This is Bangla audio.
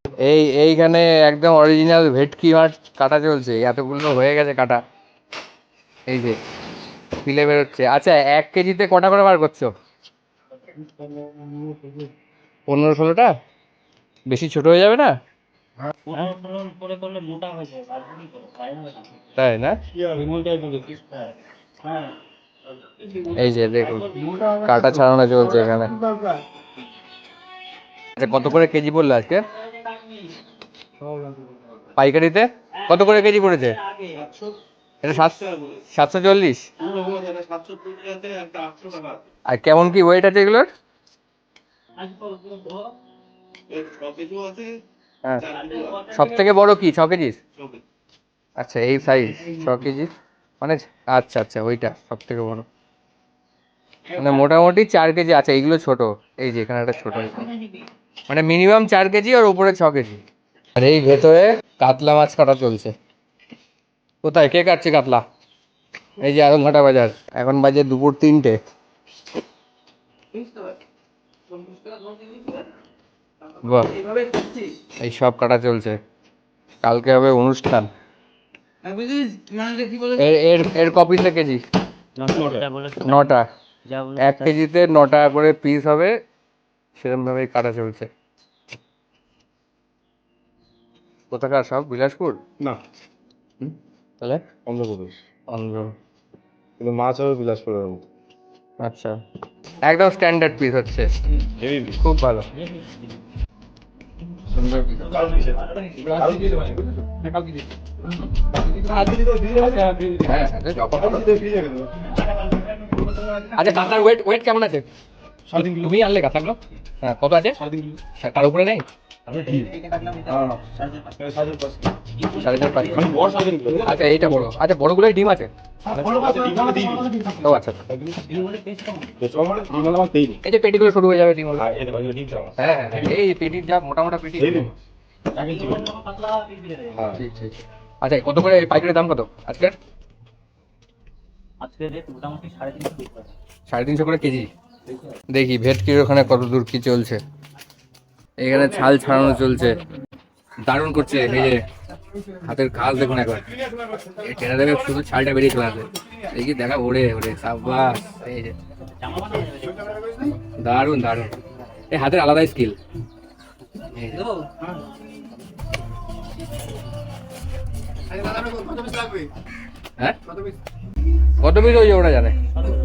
এইখানে একদম অরিজিনাল ভেটকি মাছ কাটা চলছে, এতগুলো হয়ে গেছে কাটা। এই যে পিলে বেরোচ্ছে। আচ্ছা, 1 কেজিতে কটা করে বার করছো? 15-16টা? বেশি ছোট হয়ে যাবে না? তাই না? এই যে দেখুন, কাটা ছাড়ানো চলছে এখানে। আচ্ছা, কত করে কেজি পড়লো আজকে পাইকারিতে? কত করে কেজি পড়েছে এটা? 740? আর কেমন কি ওয়েট আছে এগুলোর? হ্যাঁ, সব থেকে বড় কি 6 কেজির? আচ্ছা, এই সাইজ 6 কেজি মানে? আচ্ছা আচ্ছা, ওইটা সব থেকে বড়, মানে মোটামুটি 4 কেজি। আচ্ছা, এইগুলো ছোট। এই যে এখানে একটা ছোট, মানে মিনিমাম 4 কেজি আর উপরে 6 কেজি। আর এই ভেতরে কাতলা মাছ কাটা চলছে। কোথায় কে কাটছে কাতলা? এই যে আরংঘাটা বাজার, এখন বাজে দুপুর 3টে। বাহ, এই সব কাটা চলছে, কালকে হবে অনুষ্ঠান। এর এর এর কপিসে কেজি? 9টা। 1 কেজিতে 9 টাকা করে পিস হবে, সেরকম ভাবেই কাটা চলছে। কোথাকার সব? বিলাসপুর? না, তাহলে অন্ধ্রপ্রদেশ। অন্ধ্র। কিন্তু মাছ হবে বিলাসপুরের মতো। আচ্ছা, একদম স্ট্যান্ডার্ড পিস হচ্ছে, হেভি। খুব ভালো, সুন্দর piece। হ্যাঁ, আচ্ছা, আচ্ছা, কাতলার ওয়েট ওয়েট কেমন আছে? তুমি আনলে কাতলাগুলো? হ্যাঁ, কত আছে? তার উপরে নেই? 4.5-5। আচ্ছা, এইটা বড়। আচ্ছা, বড়গুলোই ডিম আছে? ও আচ্ছা, এই যে পেটিগুলো শুরু হয়ে যাবে ডিম হলে। হ্যাঁ হ্যাঁ, এই পেটির যা মোটা মোটা পেটি। ঠিক ঠিক। আচ্ছা, কত করে পাইকারি দাম কত আজকের? রেট মোটামুটি 350 350 করে কেজি। দেখি ভেটকির ওখানে কত দূর কি চলছে। এখানে ছাল ছাড়ানো চলছে, দারুণ করছে। এই যে হাতের কাজ দেখুন একবার, এই টেনে দেবে শুধু ছালটা বেরিয়ে চলে আসে। দেখি দেখা ওরে ওরে সাবাস। এই যে দারুণ দারুণ, এই হাতের আলাদাই স্কিল। হ্যাঁ, কত পিস ওই যে ওরা জানে।